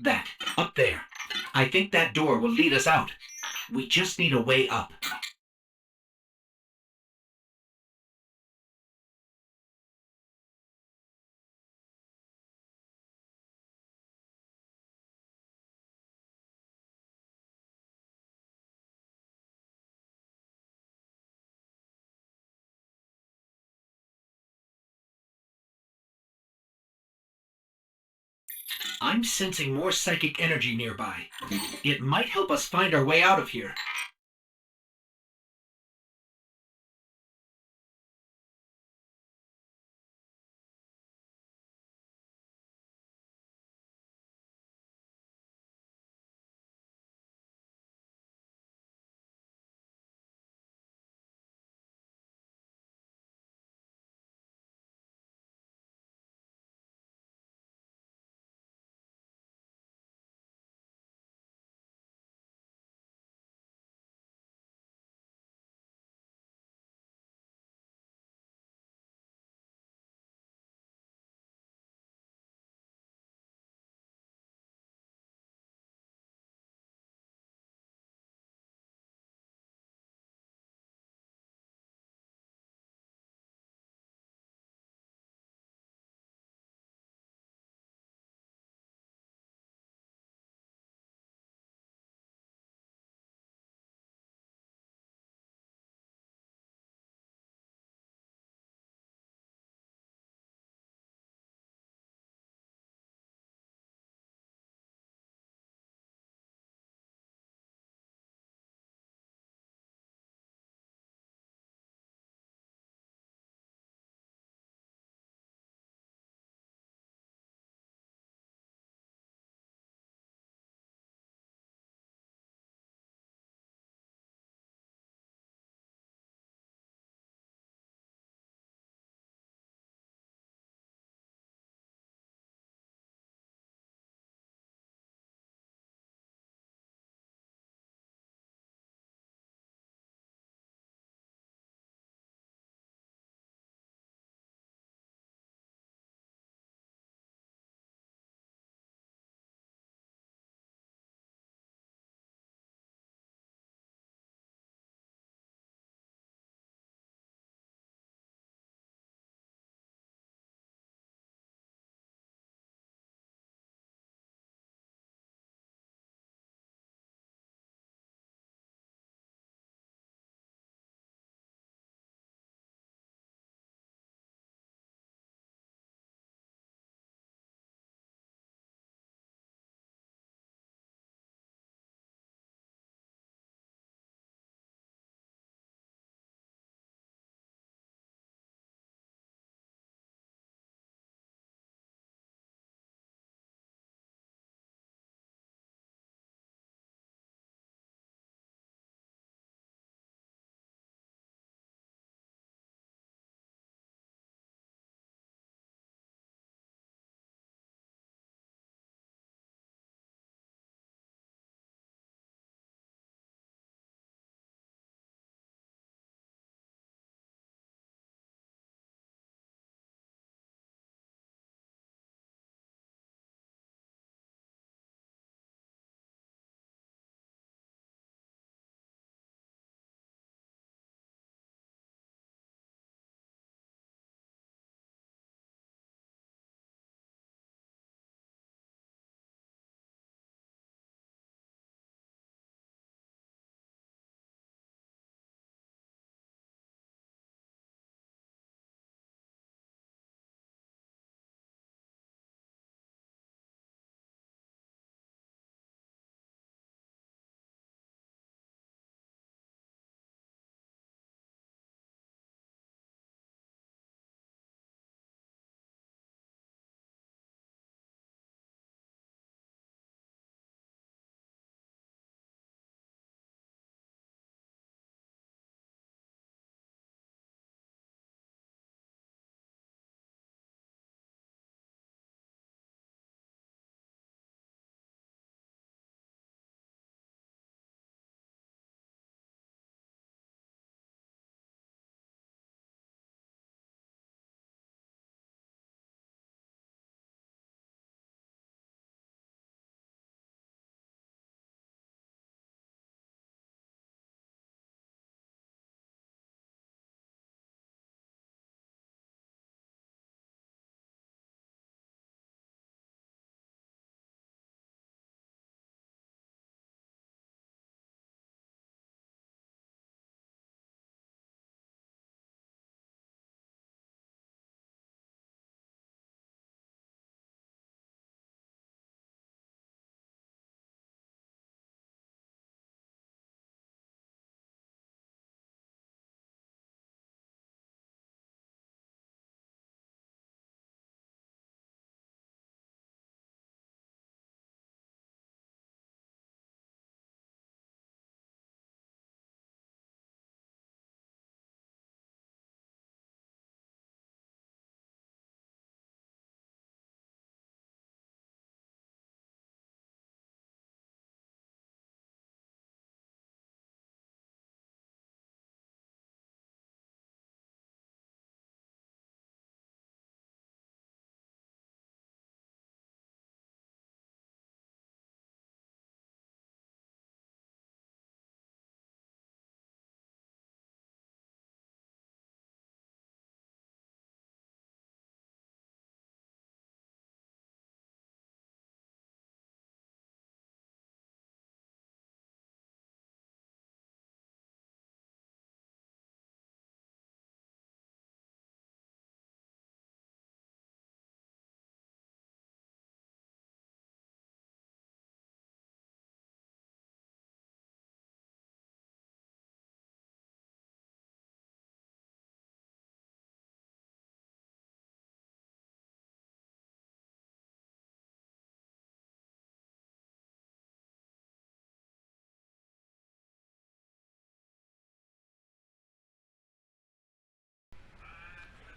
That, up there. I think that door will lead us out. We just need a way up. I'm sensing more psychic energy nearby. It might help us find our way out of here.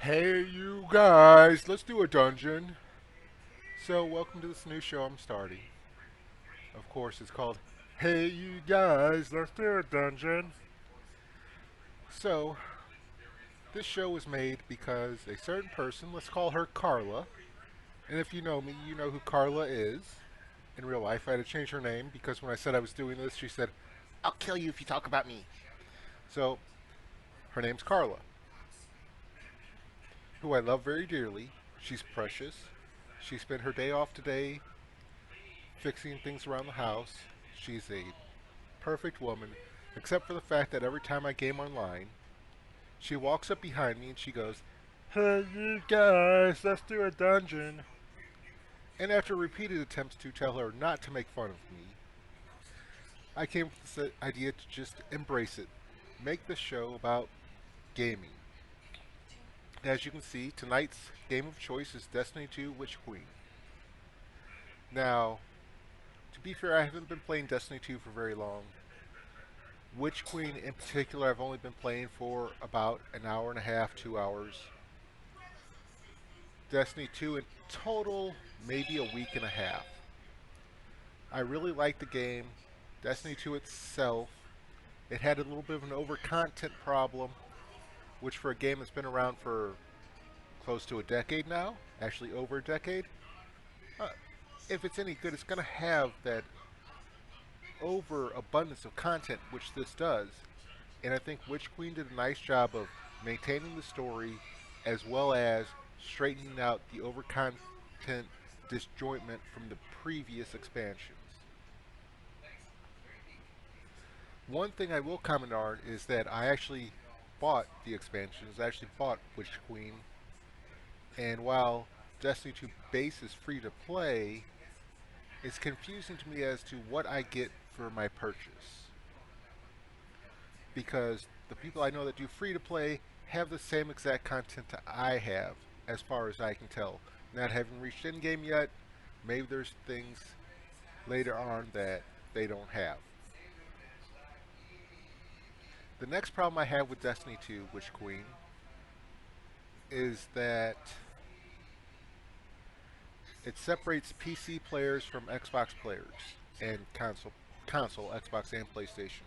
Hey, you guys, let's do a dungeon. So, welcome to this new show I'm starting. Of course, it's called Hey, you guys, let's do a dungeon. So, this show was made because a certain person, let's call her Carla, and if you know me, you know who Carla is. In real life, I had to change her name because when I said I was doing this, she said, "I'll kill you if you talk about me." So, her name's Carla, who I love very dearly. She's precious. She spent her day off today fixing things around the house. She's a perfect woman, except for the fact that every time I game online, she walks up behind me and she goes, "Hey, you guys, let's do a dungeon." And after repeated attempts to tell her not to make fun of me, I came up with this idea to just embrace it. Make the show about gaming. As you can see, tonight's game of choice is Destiny 2 Witch Queen. Now, to be fair, I haven't been playing Destiny 2 for very long. Witch Queen in particular, I've only been playing for about an hour and a half, 2 hours. Destiny 2 in total, maybe a week and a half. I really like the game. Destiny 2 itself, it had a little bit of an over-content problem, which for a game that's been around for close to a decade now, actually over a decade, uh, if it's any good, it's going to have that overabundance of content, which this does. And I think Witch Queen did a nice job of maintaining the story as well as straightening out the over-content disjointment from the previous expansions. One thing I will comment on is that I actually bought the expansions. I actually bought Witch Queen, and while Destiny 2 base is free to play, it's confusing to me as to what I get for my purchase. Because the people I know that do free to play have the same exact content that I have, as far as I can tell. Not having reached end game yet, maybe there's things later on that they don't have. The next problem I have with Destiny 2 Witch Queen is that it separates PC players from Xbox players and console Xbox and PlayStation.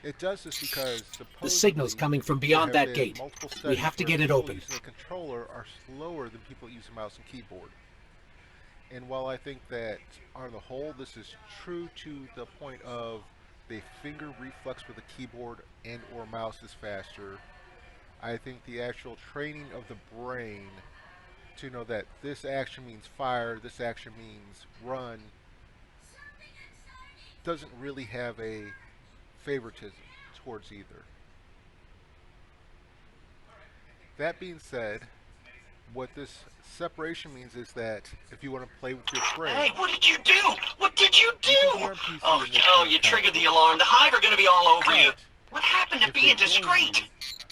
It does this because The signal's supposedly coming from there beyond have that been gate. multiple We studies have to where get it people open. using a controller are slower than people using mouse and keyboard. And while I think that on the whole this is true to the point of the finger reflex with a keyboard and or mouse is faster, I think the actual training of the brain to know that this action means fire, this action means run, doesn't really have a favoritism towards either. That being said, what this separation means is that if you want to play with your Hey, friends, what did you do? What did you you can be do? on PC Oh, and they can be on you triggered the console. alarm. The Hive are gonna be all over you. But What happened to if they being join discreet? you,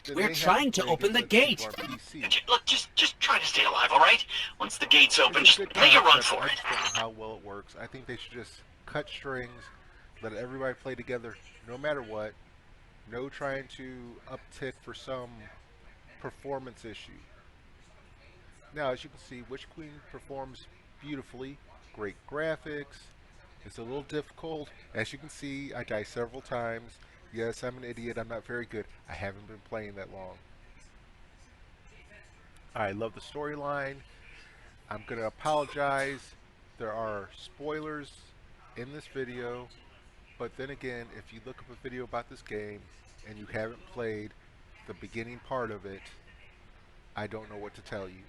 then We're they have to trying to play open against the other people gate. on PC. Look, just try to stay alive, all right? Once the gate's It's open, a just good make a run concept. for I it. just don't know how well it works. I think they should just cut strings, let everybody play together no matter what. No trying to uptick for some performance issue. Now, as you can see, Witch Queen performs beautifully. Great graphics. It's a little difficult. As you can see, I die several times. Yes, I'm an idiot. I'm not very good. I haven't been playing that long. I love the storyline. I'm going to apologize. There are spoilers in this video. But then again, if you look up a video about this game and you haven't played the beginning part of it, I don't know what to tell you.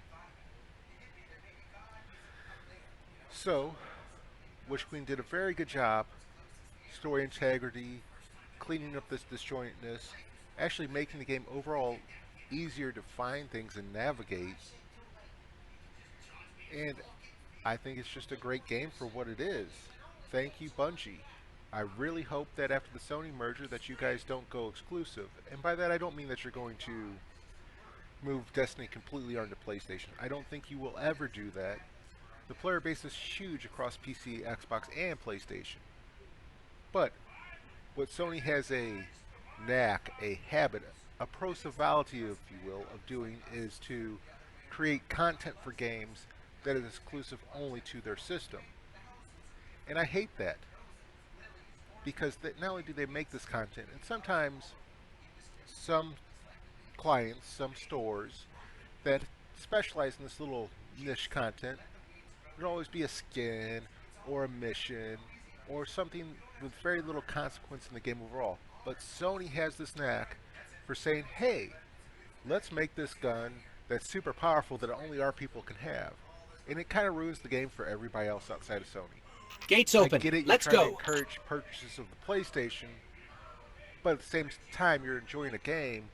So, Witch Queen did a very good job, story integrity, cleaning up this disjointedness, actually making the game overall easier to find things and navigate. And I think it's just a great game for what it is. Thank you, Bungie. I really hope that after the Sony merger that you guys don't go exclusive. And by that I don't mean that you're going to move Destiny completely onto PlayStation. I don't think you will ever do that. The player base is huge across PC, Xbox, and PlayStation. But what Sony has a knack, a habit a pro-civility, if you will, of doing is to create content for games that is exclusive only to their system. And I hate that because not only do they make this content, and sometimes some clients, some stores that specialize in this little niche content, there'll always be a skin or a mission or something with very little consequence in the game overall. But Sony has this knack for saying, hey, let's make this gun that's super powerful that only our people can have. And it kind of ruins the game for everybody else outside of Sony. Gates I open. get it, you're Let's trying to go. encourage purchases of the PlayStation, but at the same time, you're enjoying a game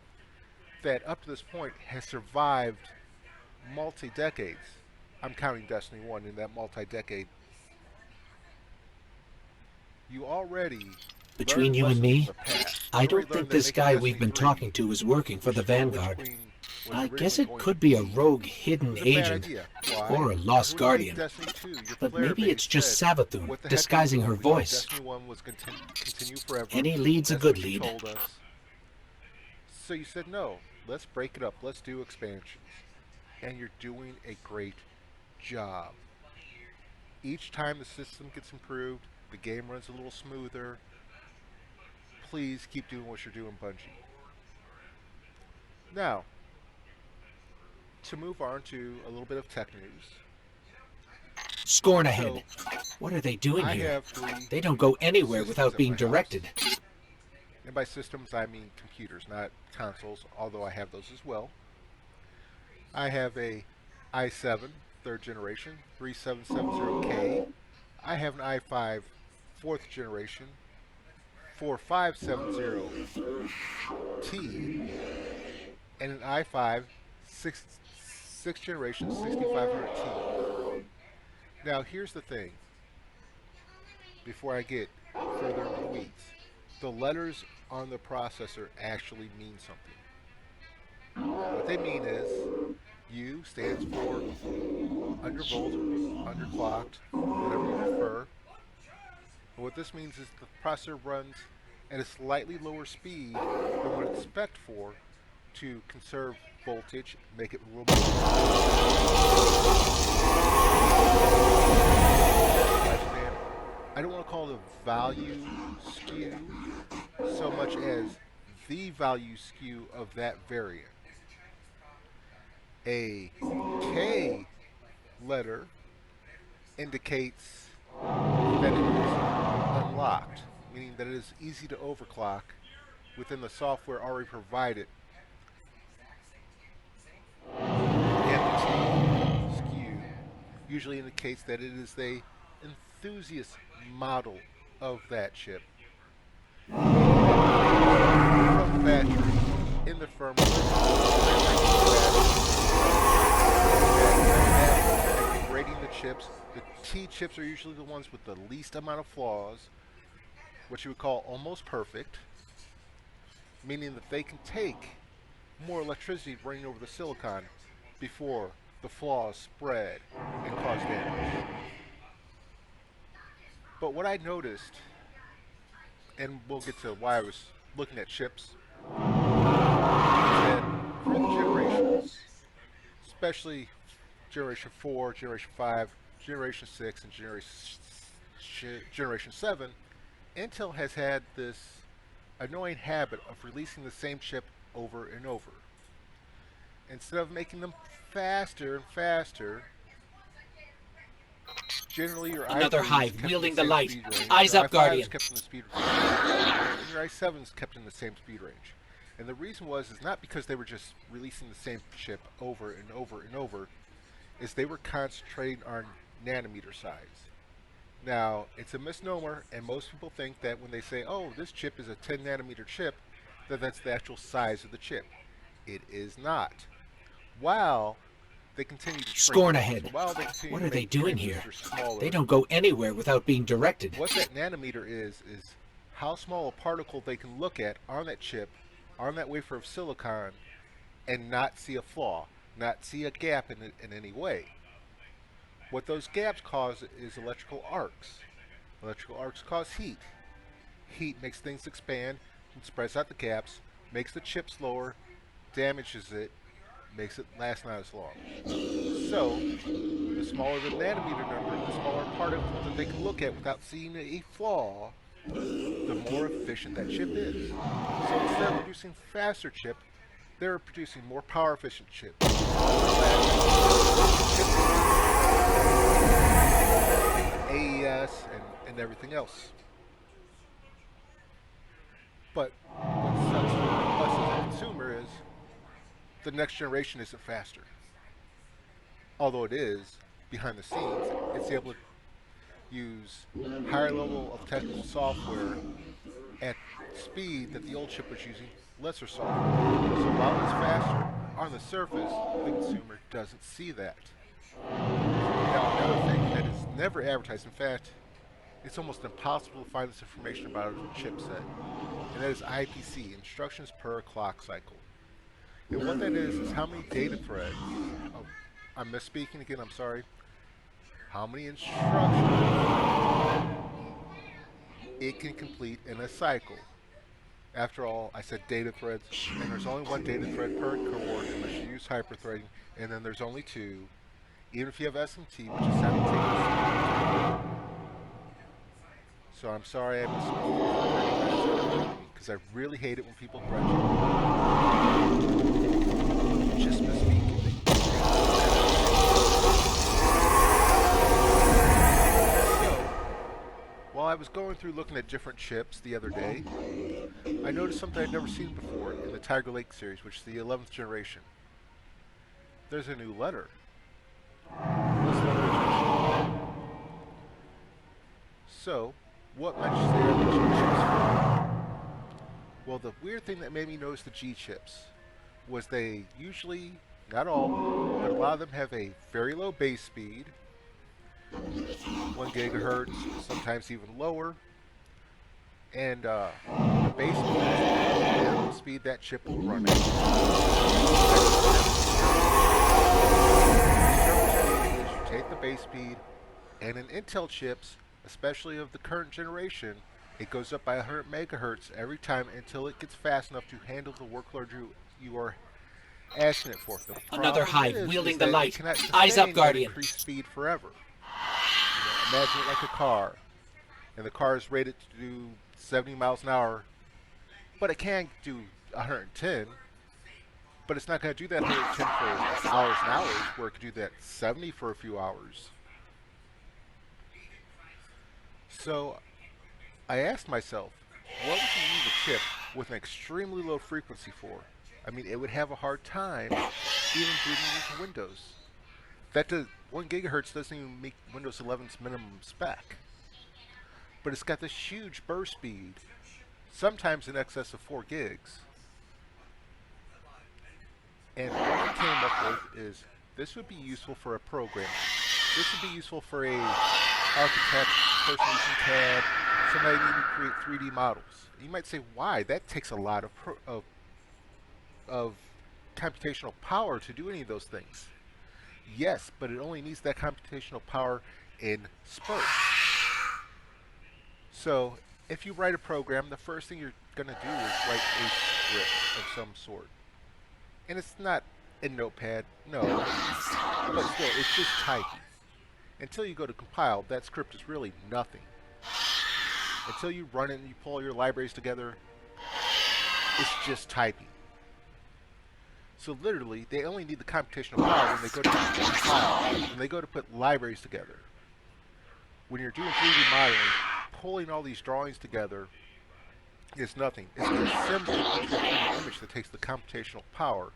that up to this point has survived multi-decades. I'm counting Destiny 1 in that multi-decade. You already Between learned you and lessons me, from the past. I You don't already think learned that this making guy Destiny we've been 3, talking to is working for the which Witch Vanguard. Queen was I guess originally it going could to be a rogue hidden was a bad agent, idea. Why? or a Because lost when you made guardian. Destiny 2, your But player maybe base it's just said, Savathun "What the heck are we disguising doing? her We thought voice. Destiny 1 was going to continue forever. Any lead's a That's good what you lead. told us." So you said, no, let's break it up. Let's do expansions. And you're doing a great job. Each time the system gets improved, the game runs a little smoother. Please keep doing what you're doing, Bungie. Now, to move on to a little bit of tech news. Scorn So, ahead. What are they doing I here? have 3 They don't go anywhere systems without at being my house. directed. And by systems, I mean computers, not consoles, although I have those as well. I have a i7 third generation 3770K. I have an i5 fourth generation 4570T and an i5 sixth generation 6500T. Now here's the thing. Before I get further into the weeds, the letters on the processor actually mean something. What they mean is U stands for undervolt, underclocked, whatever you prefer. And what this means is the processor runs at a slightly lower speed than what it's spec'd for to conserve voltage, make it a little more lifespan. I don't want to call it a value skew so much as the value skew of that variant. A K letter indicates that it is unlocked, meaning that it is easy to overclock within the software already provided. And the skew usually indicates that it is a enthusiast model of that chip. From the factory, in the firmware, grading the chips. The T chips are usually the ones with the least amount of flaws, what you would call almost perfect, meaning that they can take more electricity running over the silicon before the flaws spread and cause damage. But what I noticed, and we'll get to why I was looking at chips, is that through the generations, especially Generation 4, Generation 5, Generation 6, and Generation 7, Intel has had this annoying habit of releasing the same chip over and over. Instead of making them faster and faster, generally your Another i3 is hive kept in wielding the the same light. speed range, Eyes your up, i5 Guardian. is kept in the speed range, and your i7 is kept in the same speed range. And the reason is not because they were just releasing the same chip over and over and over, is they were concentrating on nanometer size. Now, it's a misnomer, and most people think that when they say, oh, this chip is a 10 nanometer chip, that that's the actual size of the chip. It is not. While they continue to shrink, Scorn ahead. so while they continue What to are they make doing here? transistors smaller, They don't go anywhere without being directed. what that nanometer is how small a particle they can look at on that chip, on that wafer of silicon, and not see a flaw, not see a gap in it in any way. What those gaps cause is electrical arcs. Electrical arcs cause heat. Heat makes things expand and spreads out the gaps, makes the chip slower, damages it, makes it last not as long. So, the smaller the nanometer number, the smaller particle that they can look at without seeing a flaw, the more efficient that chip is. So instead of producing faster chip, they're producing more power efficient chip. AES and everything else. But what sucks for us as a consumer is the next generation isn't faster. Although it is, behind the scenes, it's able to use higher level of technical software at speed that the old chip was using lesser software. So while it's faster, on the surface, the consumer doesn't see that. Now another thing that is never advertised, in fact, it's almost impossible to find this information about a chipset, and that is IPC, instructions per clock cycle. And what that is how many data threads, oh, I'm misspeaking again, I'm sorry, how many instructions it can complete in a cycle. After all, I said data threads, and there's only one data thread per core unless you use hyperthreading, and then there's only two, even if you have SMT, which is simultaneous. So I'm sorry I misspoke, because I really hate it when people correct you. Just misspeak. So, while I was going through looking at different chips the other day, I noticed something I'd never seen before in the Tiger Lake series, which is the 11th generation. There's a new letter. This letter is so, what matches the other G chips for? Well, the weird thing that made me notice the G chips was they usually, not all, but a lot of them have a very low base speed, 1 gigahertz, sometimes even lower, and the base speed is the minimum speed that chip will run at. You take the base speed, and in Intel chips, especially of the current generation, it goes up by 100 megahertz every time until it gets fast enough to handle the workload you are asking it for. The Another problem hive wielding is the that light. it cannot Eyes up, sustain that Guardian. increased speed forever. Imagine it like a car, and the car is rated to do 70 miles an hour, but it can do 110, but it's not going to do that 110 for hours and hours, where it could do that 70 for a few hours. So I asked myself, what would you use a chip with an extremely low frequency for? I mean, it would have a hard time even booting into Windows. That does 1 gigahertz doesn't even meet Windows 11's minimum spec. But it's got this huge burst speed, sometimes in excess of 4 gigs. And what I came up with is, this would be useful for a programmer. This would be useful for a architect, person using CAD, somebody needing to create 3D models. You might say, why? That takes a lot of computational power to do any of those things. Yes, but it only needs that computational power in spurts. So, if you write a program, the first thing you're going to do is write a script of some sort. And it's not in Notepad, no, but still, it's just typing. Until you go to compile, that script is really nothing. Until you run it and you pull all your libraries together, it's just typing. So literally, they only need the computational power when they go to compile, when they go to put libraries together. When you're doing 3D modeling, pulling all these drawings together is nothing. It's the assembly of the 3D image that takes the computational power.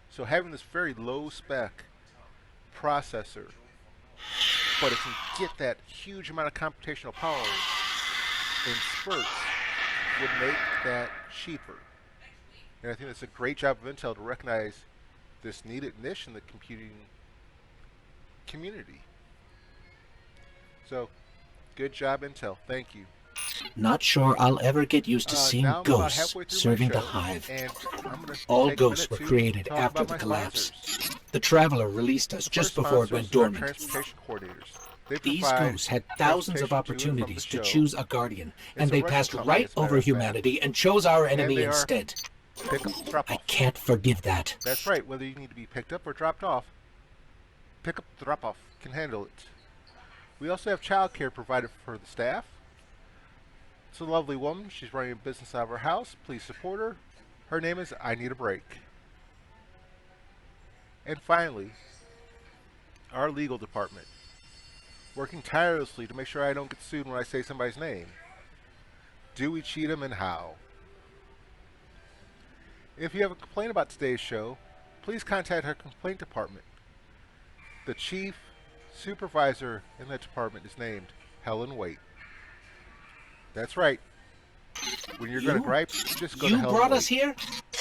So having this very low spec processor, but it can get that huge amount of computational power in spurts, would make that cheaper. And I think that's a great job of Intel to recognize this needed niche in the computing community. So, good job, Intel. Thank you. Not sure I'll ever get used to seeing Now I'm about ghosts halfway through my serving the show, hive. and I'm gonna All take a ghosts minute were to created talk after about the my collapse. sponsors. The Traveler released us The just first before it sponsors went are dormant. transportation coordinators. They These provide ghosts had thousands of transportation opportunities to to and from the choose show. a guardian, It's and a they Russian passed company, right as a matter over of fact. humanity and chose our enemy they are instead. Pick up, drop I off. can't forgive that. That's right, whether you need to be picked up or dropped off, pick up, drop off can handle it. We also have childcare provided for the staff. It's a lovely woman. She's running a business out of her house. Please support her. Her name is I Need a Break. And finally, our legal department, working tirelessly to make sure I don't get sued when I say somebody's name. Dewey Cheatham and Howe. If you have a complaint about today's show, please contact our complaint department. The chief supervisor in that department is named Helen Waite. That's right. When you're going to gripe, just go to You Helen brought Waite. us here?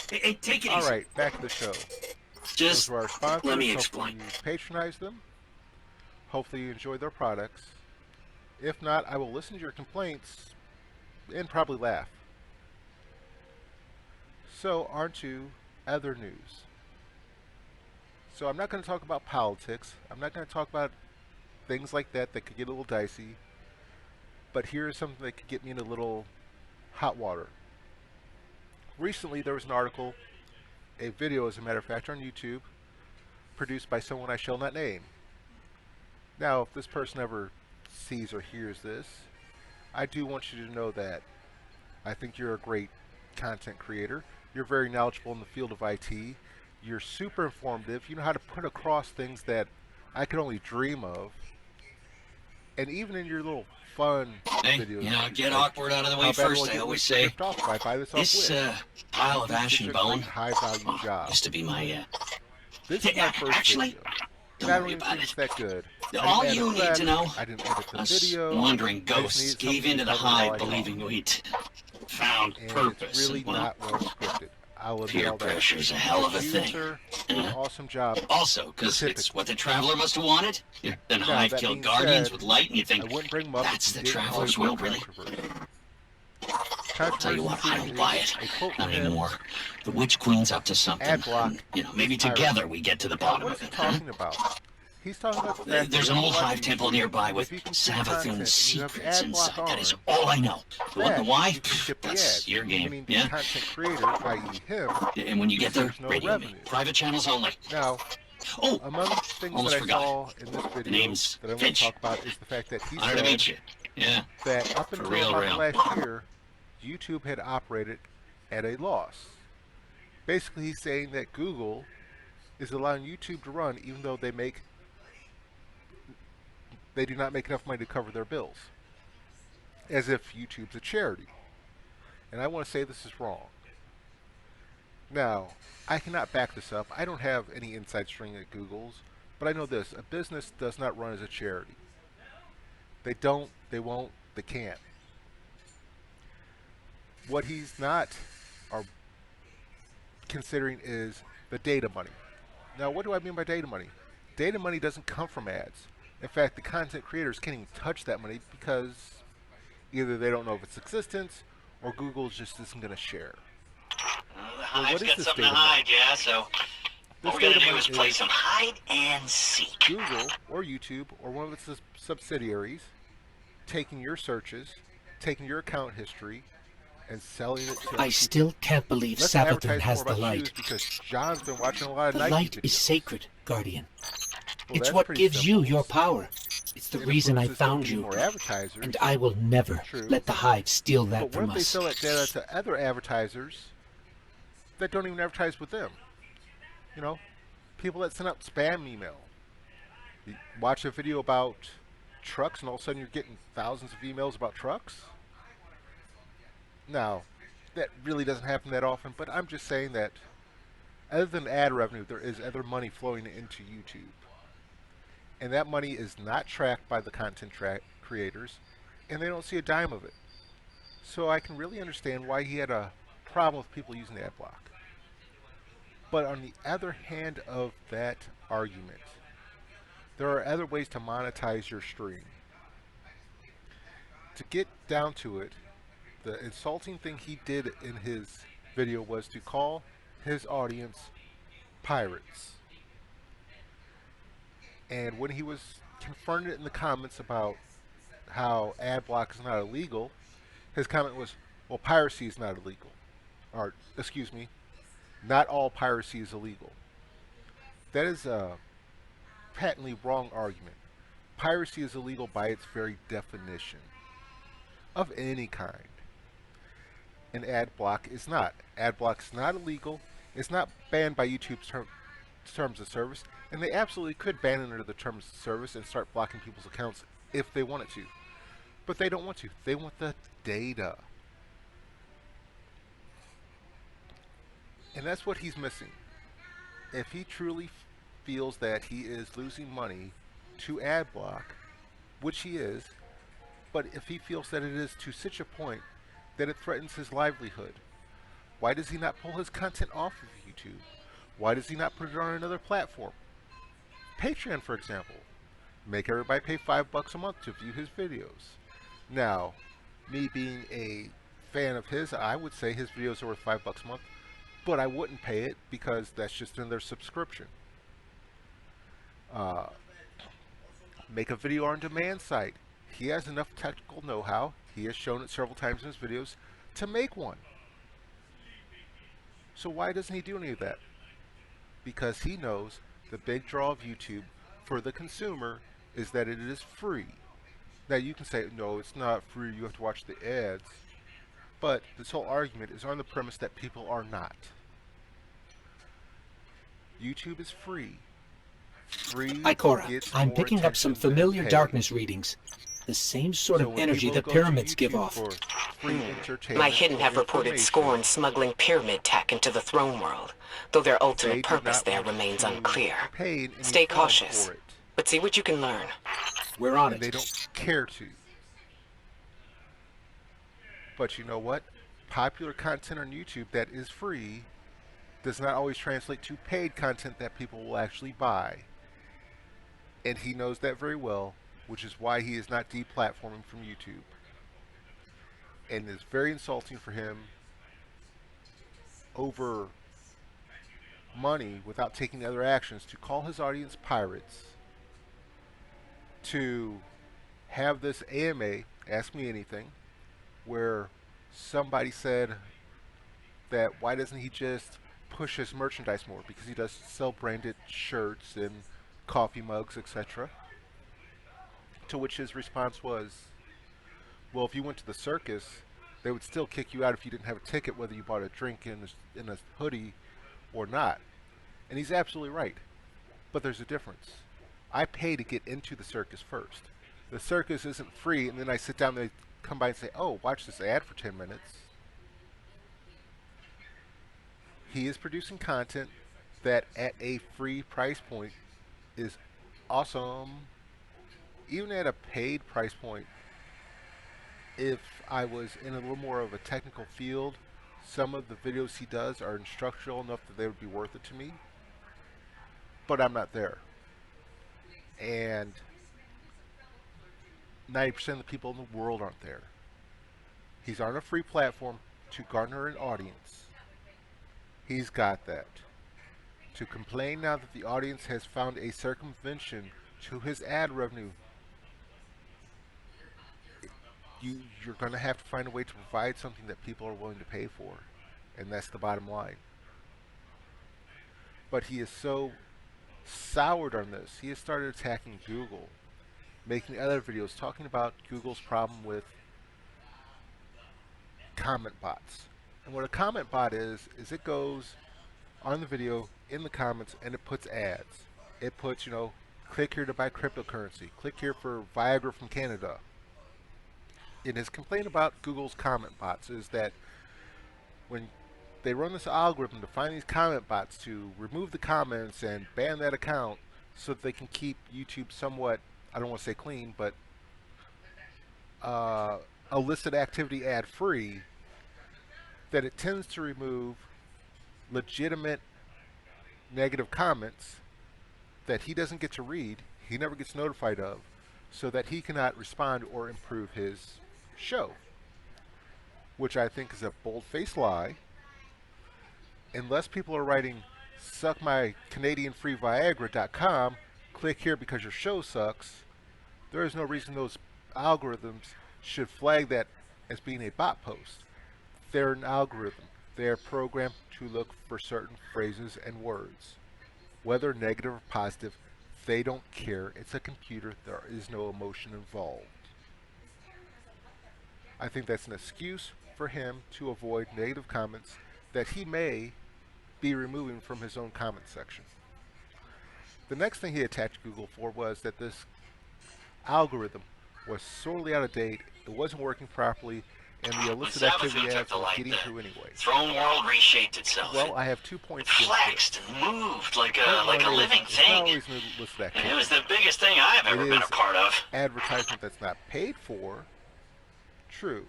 Hey, take it All easy. right, back to the show. Those Just are our sponsors. let me Hopefully explain. you patronize them. Hopefully you enjoy their products. If not, I will listen to your complaints and probably laugh. So, on to other news. So I'm not going to talk about politics. I'm not going to talk about things like that that could get a little dicey. But here's something that could get me in a little hot water. Recently there was an article, a video as a matter of fact, on YouTube, produced by someone I shall not name. Now, if this person ever sees or hears this, I do want you to know that I think you're a great content creator. You're very knowledgeable in the field of IT. You're super informative. You know how to put across things that I could only dream of. And even in your little fun Hey, videos, you know, get like awkward out of the way how bad will first, it I get always when you say. get ripped off if I buy this off This Wish? pile of It's ash such and a bone great high-value job. used to be my, This is my Yeah, first actually, video. don't And I worry don't even about think it. it's that good. All I didn't you edit need that. to know, I didn't edit the us video. wandering I just ghosts needed gave something into the to cover all I hive know. believing we'd found And purpose. it's really and, well, not well scripted. I'll admit peer all that. pressure's a hell of a You, thing. sir, did an awesome job. Also, because it's what the Traveler must have wanted. Then Now, Hive that killed being Guardians said, with light, and you I think, wouldn't bring them up that's if the you didn't Traveler's call it will, really? controversy. Tell you what, I don't buy it. A quote Not from him. anymore. The Witch Queen's up to something. Adblock You know, maybe is piracy. together we get to the Now, bottom what of is he it, huh? talking about? He's talking about the fact There's that an old if you hive watch temple YouTube, nearby with if you consume content Savathun's and you have secrets ad inside. block That is on, all I know. What and why? you can skip the That's ads, your game. meaning the Yeah? content creator, i.e. him, And when you get there, there's no radio me. revenue. Private channels only. Now, Oh, among things almost that I forgot. saw in this video name's that I want Finch. to talk about is the fact that he honored to meet said you. Yeah. that up For until real, about real. last year, YouTube had operated at a loss. Basically, he's saying that Google is allowing YouTube to run even though they do not make enough money to cover their bills, as if YouTube's a charity. And I want to say this is wrong. Now, I cannot back this up. I don't have any inside string at Google's, but I know this: a business does not run as a charity. They don't, they won't, they can't. What he's not or considering is the data money. Now, what do I mean by data money? Data money doesn't come from ads. In fact, the content creators can't even touch that money because either they don't know of its existence or Google just isn't going to share. The Hive's what is got this something to data hide, yeah, so This all we gotta data do money is play some hide and seek. Google or YouTube or one of its subsidiaries taking your searches, taking your account history, and selling it to I other people. still can't believe Let's Savathun advertise has more the about light. shoes because John's been watching a lot of The Nike light videos. is sacred, Guardian. Well, It's that's what pretty gives you simple. your power. It's the It reason I improves the system, found getting you. more advertisers. And I will never True. let the Hive steal that But what from if they us. sell that data to other advertisers that don't even advertise with them? You know, people that send out spam email. You watch a video about trucks and all of a sudden you're getting thousands of emails about trucks? Now, that really doesn't happen that often, but I'm just saying that other than ad revenue, there is other money flowing into YouTube. And that money is not tracked by the content creators, and they don't see a dime of it. So I can really understand why he had a problem with people using AdBlock. But on the other hand of that argument, there are other ways to monetize your stream. To get down to it, the insulting thing he did in his video was to call his audience pirates. And when he was confronted in the comments about how AdBlock is not illegal, his comment was, well, piracy is not illegal. Or, excuse me, Not all piracy is illegal. That is a patently wrong argument. Piracy is illegal by its very definition, of any kind. And ad block is not. Ad block is not illegal. It's not banned by YouTube's terms of service, and they absolutely could ban it under the terms of service and start blocking people's accounts if they wanted to. But they don't want to. They want the data. And that's what he's missing. If he truly feels that he is losing money to ad block, which he is, but if he feels that it is to such a point that it threatens his livelihood, why does he not pull his content off of YouTube? Why does he not put it on another platform? Patreon, for example. Make everybody pay $5 a month to view his videos. Now, me being a fan of his, I would say his videos are worth $5 a month, but I wouldn't pay it because that's just in their subscription. Make a video on demand site. He has enough technical know-how, he has shown it several times in his videos, to make one. So why doesn't he do any of that? Because he knows the big draw of YouTube for the consumer is that it is free. Now you can say, no, it's not free, you have to watch the ads. But this whole argument is on the premise that people are not. YouTube is free. Free Hi, Cora. gets I'm more picking up some attention than familiar paid. darkness readings. The same sort So of when energy people the go to pyramids give YouTube off. for free entertainment My Hidden or have reported information, Scorn smuggling pyramid tech into the throne world, though their they ultimate do purpose not there want remains to unclear. pay in any Stay form cautious, for it, but see what you can learn. We're on and they it. don't care to. But you know what? Popular content on YouTube that is free does not always translate to paid content that people will actually buy. And he knows that very well, which is why he is not deplatforming from YouTube. And it's very insulting for him over money without taking other actions to call his audience pirates, to have this AMA, Ask Me Anything, where somebody said that why doesn't he just push his merchandise more, because he does sell branded shirts and coffee mugs, etc. To which his response was, well, if you went to the circus, they would still kick you out if you didn't have a ticket, whether you bought a drink in a hoodie or not. And he's absolutely right. But there's a difference. I pay to get into the circus first. The circus isn't free, and then I sit down and they come by and say, oh, watch this ad for 10 minutes. He is producing content that at a free price point is awesome. Even at a paid price point, if I was in a little more of a technical field, some of the videos he does are instructional enough that they would be worth it to me. But I'm not there. And 90% of the people in the world aren't there. He's on a free platform to garner an audience. He's got that. To complain now that the audience has found a circumvention to his ad revenue, you're going to have to find a way to provide something that people are willing to pay for. And that's the bottom line. But he is so soured on this. He has started attacking Google, making other videos talking about Google's problem with comment bots. And what a comment bot is it goes on the video in the comments and it puts ads. It puts, you know, click here to buy cryptocurrency. Click here for Viagra from Canada. And his complaint about Google's comment bots is that when they run this algorithm to find these comment bots to remove the comments and ban that account so that they can keep YouTube somewhat, I don't want to say clean, but illicit activity ad free, that it tends to remove legitimate negative comments that he doesn't get to read, he never gets notified of, so that he cannot respond or improve his show. Which I think is a bold-faced lie. Unless people are writing suckmycanadianfreeviagra.com, click here because your show sucks, there is no reason those algorithms should flag that as being a bot post. They're an algorithm. They are programmed to look for certain phrases and words. Whether negative or positive, they don't care. It's a computer. There is no emotion involved. I think that's an excuse for him to avoid negative comments that he may be removing from his own comment section. The next thing he attacked Google for was that this algorithm was sorely out of date, it wasn't working properly, and the illicit activity ads was getting through anyway. Throne world reshaped itself. Well, I have 2 It points. flexed and moved like a living thing. It's not always illicit And activity. it was the biggest thing I've ever been a part of. Advertisement that's not paid for, true,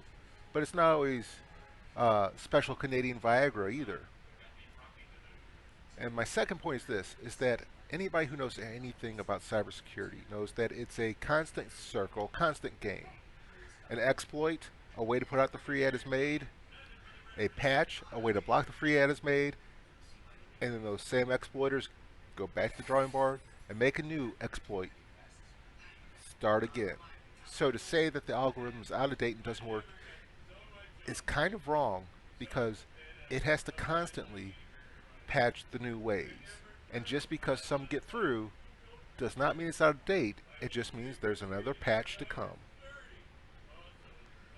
but it's not always special Canadian Viagra either. And my second point is this, is that anybody who knows anything about cybersecurity knows that it's a constant circle, constant game. An exploit, a way to put out the free ad is made, a patch, a way to block the free ad is made, and then those same exploiters go back to the drawing board and make a new exploit. Start again. So to say that the algorithm is out of date and doesn't work is kind of wrong, because it has to constantly patch the new ways. And just because some get through does not mean it's out of date. It just means there's another patch to come.